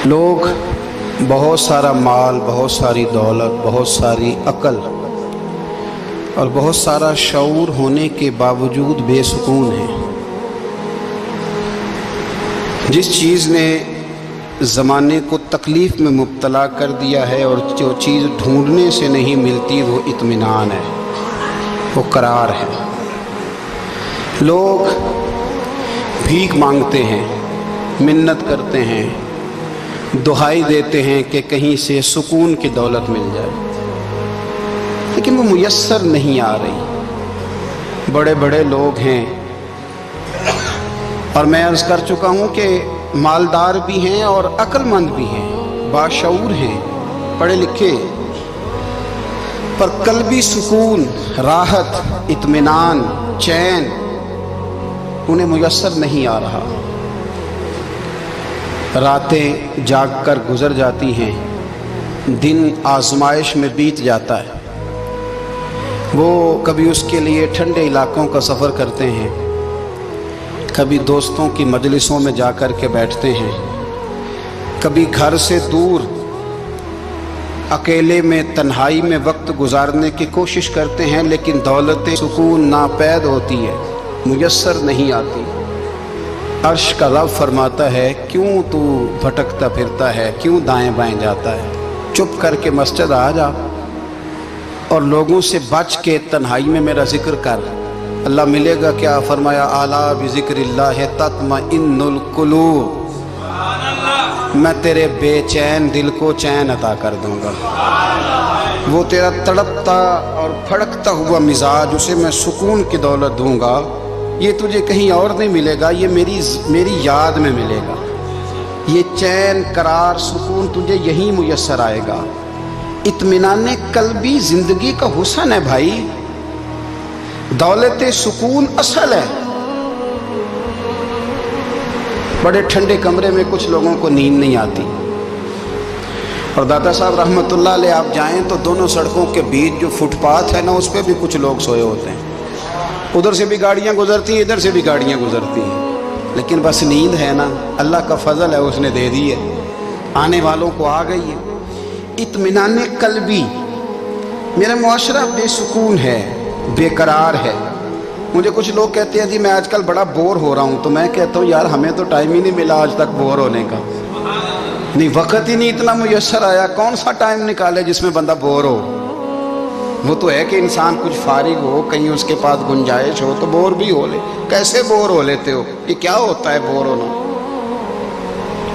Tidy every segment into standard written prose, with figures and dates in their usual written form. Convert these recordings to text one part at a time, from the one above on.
لوگ بہت سارا مال، بہت ساری دولت، بہت ساری عقل اور بہت سارا شعور ہونے کے باوجود بے سکون ہیں۔ جس چیز نے زمانے کو تکلیف میں مبتلا کر دیا ہے اور جو چیز ڈھونڈنے سے نہیں ملتی وہ اطمینان ہے، وہ قرار ہے۔ لوگ بھیک مانگتے ہیں، منت کرتے ہیں، دہائی دیتے ہیں کہ کہیں سے سکون کی دولت مل جائے، لیکن وہ میسر نہیں آ رہی۔ بڑے بڑے لوگ ہیں، اور میں عرض کر چکا ہوں کہ مالدار بھی ہیں اور عقل مند بھی ہیں، باشعور ہیں، پڑھے لکھے، پر قلبی سکون، راحت، اطمینان، چین انہیں میسر نہیں آ رہا۔ راتیں جاگ کر گزر جاتی ہیں، دن آزمائش میں بیت جاتا ہے۔ وہ کبھی اس کے لیے ٹھنڈے علاقوں کا سفر کرتے ہیں، کبھی دوستوں کی مجلسوں میں جا کر کے بیٹھتے ہیں، کبھی گھر سے دور اکیلے میں تنہائی میں وقت گزارنے کی کوشش کرتے ہیں، لیکن دولت سکون ناپید ہوتی ہے، میسر نہیں آتی۔ عرش کا رب فرماتا ہے، کیوں تو بھٹکتا پھرتا ہے، کیوں دائیں بائیں جاتا ہے؟ چپ کر کے مسجد آ جا اور لوگوں سے بچ کے تنہائی میں میرا ذکر کر۔ اللہ ملے گا کیا؟ فرمایا اعلیٰ بذکر اللہ تطمئن القلوب، میں تیرے بے چین دل کو چین عطا کر دوں گا۔ وہ تیرا تڑپتا اور پھڑکتا ہوا مزاج، اسے میں سکون کی دولت دوں گا۔ یہ تجھے کہیں اور نہیں ملے گا، یہ میری یاد میں ملے گا۔ یہ چین، قرار، سکون تجھے یہیں میسر آئے گا۔ اطمینان قلبی زندگی کا حسن ہے بھائی، دولت سکون اصل ہے۔ بڑے ٹھنڈے کمرے میں کچھ لوگوں کو نیند نہیں آتی، اور داتا صاحب رحمۃ اللہ علیہ آپ جائیں تو دونوں سڑکوں کے بیچ جو فٹ پاتھ ہے نا، اس پہ بھی کچھ لوگ سوئے ہوتے ہیں۔ ادھر سے بھی گاڑیاں گزرتی ہیں، ادھر سے بھی گاڑیاں گزرتی ہیں، لیکن بس نیند ہے نا، اللہ کا فضل ہے، اس نے دے دی ہے، آنے والوں کو آ گئی ہے۔ اطمینان قلبی، میرا معاشرہ بے سکون ہے، بے قرار ہے۔ مجھے کچھ لوگ کہتے ہیں جی میں آج کل بڑا بور ہو رہا ہوں، تو میں کہتا ہوں یار ہمیں تو ٹائم ہی نہیں ملا آج تک بور ہونے کا، نہیں وقت ہی نہیں اتنا میسر آیا۔ کون سا ٹائم نکالے جس میں بندہ بور ہو؟ وہ تو ہے کہ انسان کچھ فارغ ہو، کہیں اس کے پاس گنجائش ہو تو بور بھی ہو لے۔ کیسے بور ہو لیتے ہو؟ یہ کیا ہوتا ہے بور ہونا؟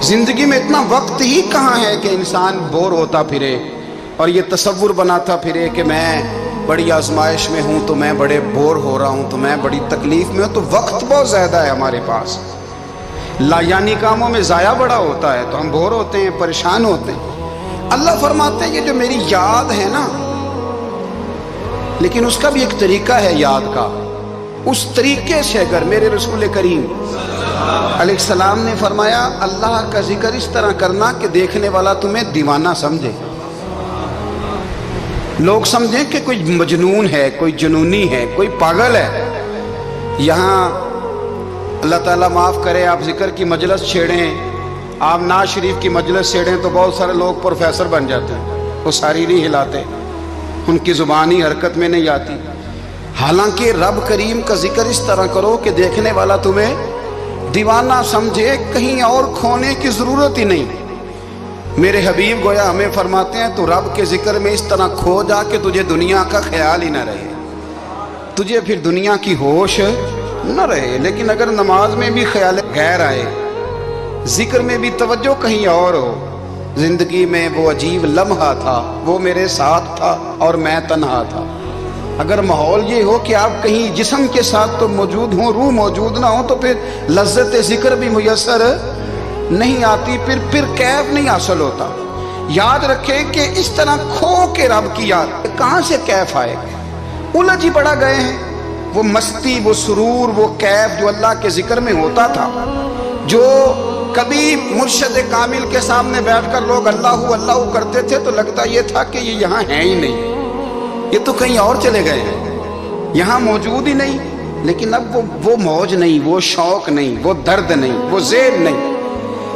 زندگی میں اتنا وقت ہی کہاں ہے کہ انسان بور ہوتا پھرے اور یہ تصور بناتا پھرے کہ میں بڑی آزمائش میں ہوں، تو میں بڑے بور ہو رہا ہوں، تو میں بڑی تکلیف میں ہوں۔ تو وقت بہت زیادہ ہے ہمارے پاس، لایانی کاموں میں ضائع بڑا ہوتا ہے، تو ہم بور ہوتے ہیں، پریشان ہوتے ہیں۔ اللہ فرماتے ہیں یہ جو میری یاد ہے نا، لیکن اس کا بھی ایک طریقہ ہے یاد کا، اس طریقے سے اگر میرے رسول کریم علیہ السلام نے فرمایا اللہ کا ذکر اس طرح کرنا کہ دیکھنے والا تمہیں دیوانہ سمجھے، لوگ سمجھیں کہ کوئی مجنون ہے، کوئی جنونی ہے، کوئی پاگل ہے۔ یہاں اللہ تعالیٰ معاف کرے، آپ ذکر کی مجلس چھیڑیں، آپ نعت شریف کی مجلس چھیڑیں تو بہت سارے لوگ پروفیسر بن جاتے ہیں، وہ ساری نہیں ہلاتے، ان کی زبانی حرکت میں نہیں آتی۔ حالانکہ رب کریم کا ذکر اس طرح کرو کہ دیکھنے والا تمہیں دیوانہ سمجھے، کہیں اور کھونے کی ضرورت ہی نہیں۔ میرے حبیب گویا ہمیں فرماتے ہیں تو رب کے ذکر میں اس طرح کھو جا کہ تجھے دنیا کا خیال ہی نہ رہے، تجھے پھر دنیا کی ہوش نہ رہے۔ لیکن اگر نماز میں بھی خیال غیر آئے، ذکر میں بھی توجہ کہیں اور ہو، زندگی میں وہ عجیب لمحہ تھا، وہ میرے ساتھ تھا اور میں تنہا تھا۔ اگر ماحول یہ ہو کہ آپ کہیں جسم کے ساتھ تو موجود ہوں، روح موجود نہ ہو، تو پھر لذت ذکر بھی میسر نہیں آتی، پھر کیف نہیں حاصل ہوتا۔ یاد رکھیں کہ اس طرح کھو کے رب کی یاد کہاں سے کیف آئے؟ الجھ ہی پڑا گئے ہیں۔ وہ مستی، وہ سرور، وہ کیف جو اللہ کے ذکر میں ہوتا تھا، جو کبھی مرشد کامل کے سامنے بیٹھ کر لوگ اللہ اللہ کرتے تھے تو لگتا یہ تھا کہ یہ یہاں ہیں ہی نہیں، یہ تو کہیں اور چلے گئے ہیں، یہاں موجود ہی نہیں۔ لیکن اب وہ موج نہیں، وہ شوق نہیں، وہ درد نہیں، وہ ذیل نہیں۔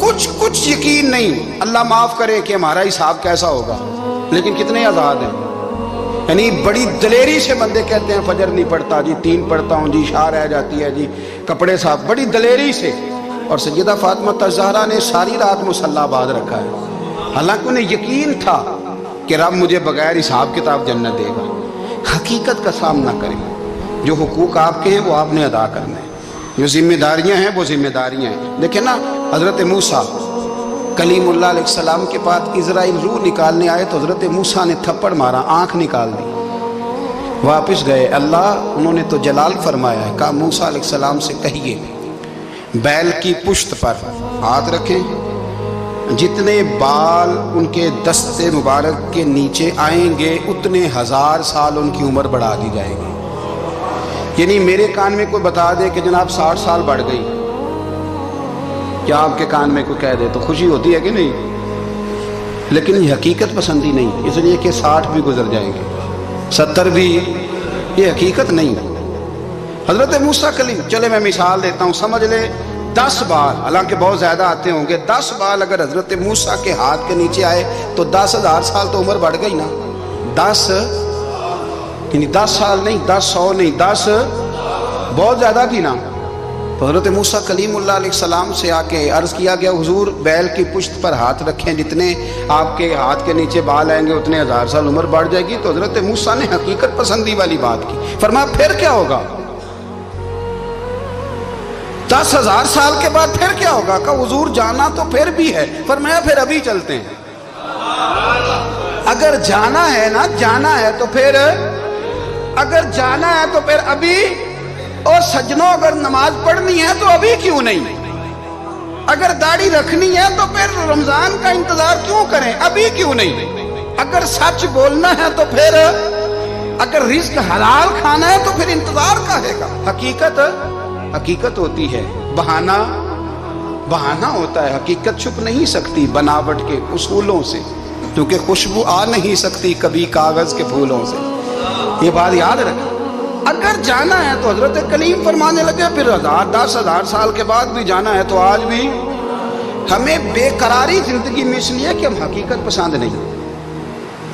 کچھ یقین نہیں. اللہ معاف کرے کہ ہمارا حساب کیسا ہوگا, لیکن کتنے آزاد ہیں. یعنی بڑی دلیری سے بندے کہتے ہیں فجر نہیں پڑھتا جی, 3 پڑھتا ہوں جی, شاہ رہ جاتی ہے جی, کپڑے صاف, بڑی دلیری سے. اور سیدہ فاطمہ الزہرا نے ساری رات مصلی آباد رکھا ہے, حالانکہ انہیں یقین تھا کہ رب مجھے بغیر حساب کتاب جنت دے گا. حقیقت کا سامنا کریں, جو حقوق آپ کے ہیں وہ آپ نے ادا کرنا ہے, جو ذمہ داریاں ہیں وہ ذمہ داریاں ہیں. دیکھیں نا, حضرت موسیٰ کلیم اللہ علیہ السلام کے بعد اسرائیل روح نکالنے آئے تو حضرت موسیٰ نے تھپڑ مارا, آنکھ نکال دی, واپس گئے. اللہ انہوں نے تو جلال فرمایا ہے, کہا موسیٰ علیہ السلام سے کہیے بیل کی پشت پر ہاتھ رکھیں, جتنے بال ان کے دست مبارک کے نیچے آئیں گے اتنے 1000 سال ان کی عمر بڑھا دی جائے گی. یعنی میرے کان میں کوئی بتا دے کہ جناب 60 سال بڑھ گئی, کیا آپ کے کان میں کوئی کہہ دے تو خوشی ہوتی ہے کہ نہیں؟ لیکن یہ حقیقت پسندی نہیں, اس لیے کہ 60 بھی گزر جائیں گے, 70 بھی, یہ حقیقت نہیں. حضرت موسیٰ کلیم, چلے میں مثال دیتا ہوں, سمجھ لے 10 بال, حالانکہ بہت زیادہ آتے ہوں گے, 10 بال اگر حضرت موسیٰ کے ہاتھ کے نیچے آئے تو 10,000 سال تو عمر بڑھ گئی نا. 10 یعنی 10 سال نہیں, 10 100 نہیں, 10 بہت زیادہ تھی نا. تو حضرت موسیٰ کلیم اللہ علیہ السلام سے آ کے عرض کیا گیا, حضور بیل کی پشت پر ہاتھ رکھیں, جتنے آپ کے ہاتھ کے نیچے بال آئیں گے اتنے 1000 سال عمر بڑھ جائے گی. تو حضرت موسیٰ نے حقیقت پسندی والی بات کی, فرمایا پھر کیا ہوگا, 10,000 سال کے بعد پھر کیا ہوگا. کہا حضور جانا تو پھر بھی ہے. فرمایا پھر ابھی چلتے ہیں. اگر جانا ہے نا, جانا ہے تو پھر, اگر جانا ہے تو پھر ابھی. اور سجنوں, اگر نماز پڑھنی ہے تو ابھی کیوں نہیں, اگر داڑھی رکھنی ہے تو پھر رمضان کا انتظار کیوں کریں, ابھی کیوں نہیں. اگر سچ بولنا ہے تو پھر, اگر رزق حلال کھانا ہے تو پھر انتظار کا ہے گا. حقیقت ہوتی ہے, بہانہ ہوتا ہے. حقیقت چھپ نہیں سکتی بناوٹ کے اصولوں سے, کیونکہ خوشبو آ نہیں سکتی کبھی کاغذ کے پھولوں سے. یہ بات یاد رکھیں. اگر جانا ہے تو حضرت کلیم فرمانے لگے پھر 10,000 سال کے بعد بھی جانا ہے تو آج بھی. ہمیں بے قراری زندگی میں اس لیے کہ ہم حقیقت پسند نہیں,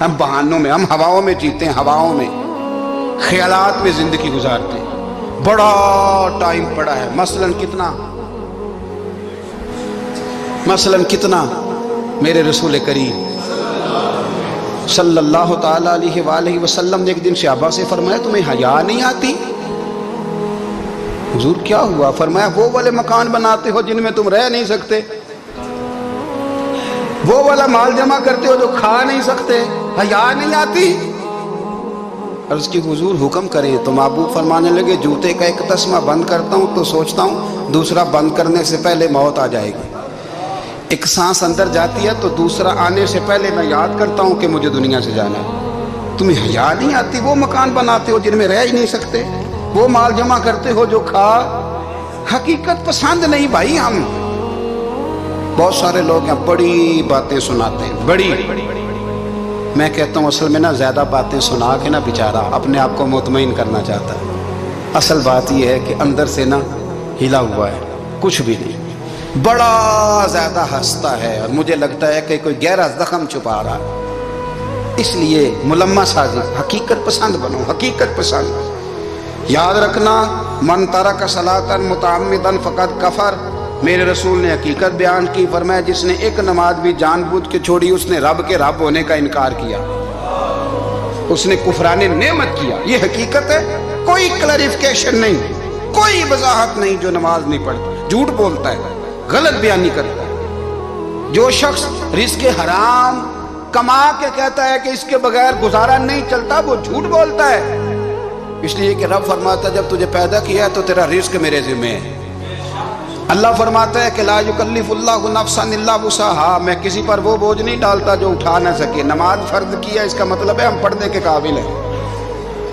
ہم بہانوں میں, ہم ہواؤں میں جیتے ہیں, ہواؤں میں, خیالات میں زندگی گزارتے ہیں. بڑا ٹائم پڑا ہے, مثلاً کتنا میرے رسول کریم صلی اللہ تعالیٰ علیہ وآلہ وسلم نے ایک دن صحابہ سے فرمایا تمہیں حیا نہیں آتی؟ حضور کیا ہوا؟ فرمایا وہ والے مکان بناتے ہو جن میں تم رہ نہیں سکتے, وہ والا مال جمع کرتے ہو جو کھا نہیں سکتے, حیا نہیں آتی؟ عرض کی حضور حکم کریں. تو محبوب فرمانے لگے جوتے کا ایک تسمہ بند کرتا ہوں تو سوچتا ہوں دوسرا بند کرنے سے پہلے موت آ جائے گی. ایک سانس اندر جاتی ہے تو دوسرا آنے سے پہلے میں یاد کرتا ہوں کہ مجھے دنیا سے جانا ہے. تمہیں حیا نہیں آتی؟ وہ مکان بناتے ہو جن میں رہ ہی نہیں سکتے, وہ مال جمع کرتے ہو جو کھا. حقیقت پسند نہیں بھائی. ہم بہت سارے لوگ ہیں بڑی باتیں سناتے ہیں, بڑی, میں کہتا ہوں اصل میں نا زیادہ باتیں سنا کے نا بیچارہ اپنے آپ کو مطمئن کرنا چاہتا ہے. اصل بات یہ ہے کہ اندر سے نا ہلا ہوا ہے, کچھ بھی نہیں, بڑا زیادہ ہنستا ہے اور مجھے لگتا ہے کہ کوئی گہرا زخم چھپا رہا ہے. اس لیے ملمہ سازی, حقیقت پسند بنو, حقیقت پسند. یاد رکھنا من ترک صلاۃ متعمدا فقد کفر. میرے رسول نے حقیقت بیان کی, فرمایا جس نے ایک نماز بھی جان بوجھ کے چھوڑی اس نے رب کے رب ہونے کا انکار کیا, اس نے کفران نعمت کیا. یہ حقیقت ہے, کوئی کلیریفیکیشن نہیں, کوئی وضاحت نہیں. جو نماز نہیں پڑھتا, جھوٹ بولتا ہے, غلط بیانی کرتا ہے. جو شخص رزق حرام کما کے کہتا ہے کہ اس کے بغیر گزارا نہیں چلتا, وہ جھوٹ بولتا ہے. اس لیے کہ رب فرماتا ہے جب تجھے پیدا کیا ہے تو تیرا رزق میرے ذمہ ہے. اللہ فرماتا ہے کہ لا یکلف اللہ نفسا الا وسعها, میں کسی پر وہ بوجھ نہیں ڈالتا جو اٹھا نہ سکے. نماز فرض کیا اس کا مطلب ہے ہم پڑھنے کے قابل ہیں.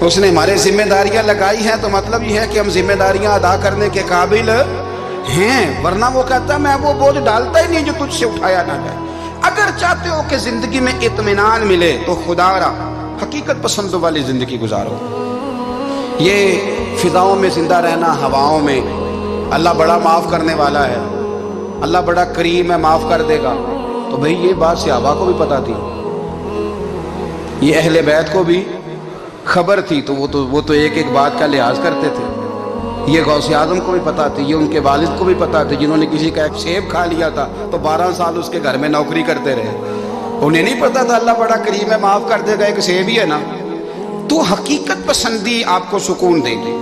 اس نے ہمارے ذمہ داریاں لگائی ہیں تو مطلب یہ ہے کہ ہم ذمہ داریاں ادا کرنے کے قابل ہیں, ورنہ وہ کہتا ہے میں وہ بوجھ ڈالتا ہی نہیں جو تجھ سے اٹھایا نہ جائے. اگر چاہتے ہو کہ زندگی میں اطمینان ملے تو خدا را حقیقت پسند والی زندگی گزارو. یہ فضاؤں میں زندہ رہنا, ہواؤں میں, اللہ بڑا معاف کرنے والا ہے. اللہ بڑا کریم ہے معاف کر دے گا، تو بھئی یہ بات صحابہ کو بھی پتا تھی، یہ اہل بیت کو بھی خبر تھی، تو وہ تو ایک ایک بات کا لحاظ کرتے تھے۔ یہ غوث اعظم کو بھی پتا تھی، یہ ان کے والد کو بھی پتا تھی، جنہوں نے کسی کا ایک سیب کھا لیا تھا تو 12 سال اس کے گھر میں نوکری کرتے رہے، انہیں نہیں پتا تھا اللہ بڑا کریم ہے معاف کر دے گا، ایک سیب ہی ہے نا۔ تو حقیقت پسندی آپ کو سکون دے گی،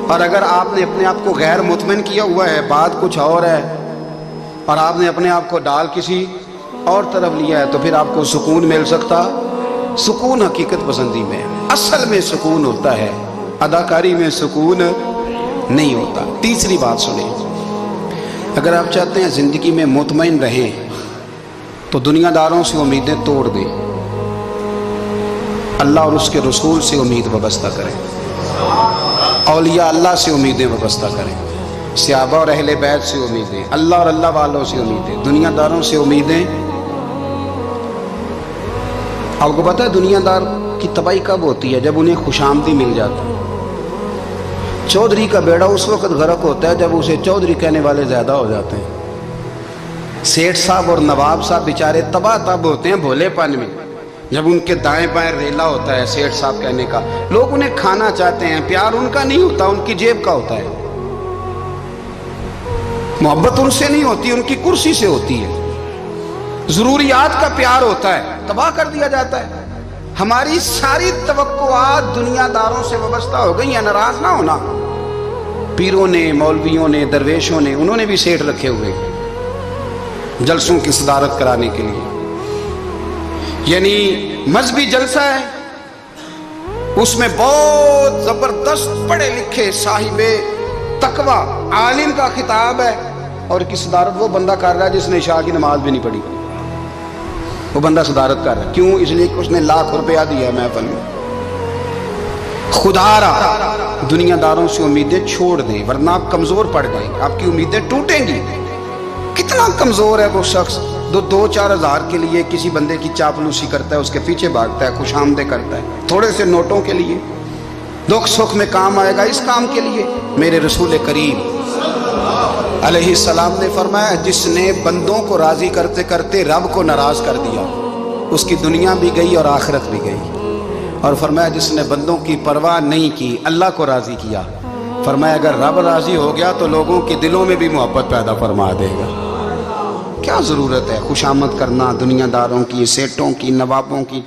اور اگر آپ نے اپنے آپ کو غیر مطمئن کیا ہوا ہے، بات کچھ اور ہے، اور آپ نے اپنے آپ کو ڈال کسی اور طرف لیا ہے، تو پھر آپ کو سکون مل سکتا؟ سکون حقیقت پسندی میں، اصل میں سکون ہوتا ہے، اداکاری میں سکون نہیں ہوتا۔ تیسری بات سنیں، اگر آپ چاہتے ہیں زندگی میں مطمئن رہیں تو دنیا داروں سے امیدیں توڑ دیں، اللہ اور اس کے رسول سے امید وابستہ کریں، اولیاء اللہ سے امیدیں وابستہ کریں، صحابہ اور اہل بیت سے امیدیں، اللہ اور اللہ والوں سے امیدیں، دنیا داروں سے امیدیں۔ آپ کو پتہ ہے دنیا دار کی تباہی کب ہوتی ہے؟ جب انہیں خوشامدی مل جاتی ہے۔ چودھری کا بیڑا اس وقت غرق ہوتا ہے جب اسے چودھری کہنے والے زیادہ ہو جاتے ہیں۔ سیٹھ صاحب اور نواب صاحب بیچارے تباہ تب ہوتے ہیں بھولے پن میں، جب ان کے دائیں بائیں ریلا ہوتا ہے سیٹھ صاحب کہنے کا، لوگ انہیں کھانا چاہتے ہیں، پیار ان کا نہیں ہوتا، ان کی جیب کا ہوتا ہے، محبت ان سے نہیں ہوتی، ان کی کرسی سے ہوتی ہے، ضروریات کا پیار ہوتا ہے، تباہ کر دیا جاتا ہے۔ ہماری ساری توقعات دنیا داروں سے وابستہ ہو گئی ہیں، ناراض نہ ہونا۔ پیروں نے، مولویوں نے، درویشوں نے، انہوں نے بھی سیٹ رکھے ہوئے جلسوں کی صدارت کرانے کے لیے، یعنی مذہبی جلسہ ہے، اس میں بہت زبردست پڑھے لکھے صاحب تقوی عالم کا خطاب ہے، اور کی صدارت وہ بندہ کر رہا ہے جس نے عشاء کی نماز بھی نہیں پڑھی، وہ بندہ صدارت کر رہا ہے۔ کیوں؟ اس لیے کہ اس نے لاکھ روپیہ دیا محفل میں۔ خدا را دنیا داروں سے امیدیں چھوڑ دیں، ورنہ آپ کمزور پڑ گئے، آپ کی امیدیں ٹوٹیں گی۔ کتنا کمزور ہے وہ شخص جو 2-4 ہزار کے لیے کسی بندے کی چاپلوسی کرتا ہے، اس کے پیچھے بھاگتا ہے، خوش آمدیں کرتا ہے، تھوڑے سے نوٹوں کے لیے، دکھ سکھ میں کام آئے گا اس کام کے لیے۔ میرے رسول کریم علیہ السلام نے فرمایا، جس نے بندوں کو راضی کرتے کرتے رب کو ناراض کر دیا، اس کی دنیا بھی گئی اور آخرت بھی گئی۔ اور فرمایا جس نے بندوں کی پرواہ نہیں کی، اللہ کو راضی کیا، فرمایا اگر رب راضی ہو گیا تو لوگوں کے دلوں میں بھی محبت پیدا فرما دے گا۔ کیا ضرورت ہے خوشامد کرنا دنیا داروں کی، سیٹوں کی، نوابوں کی؟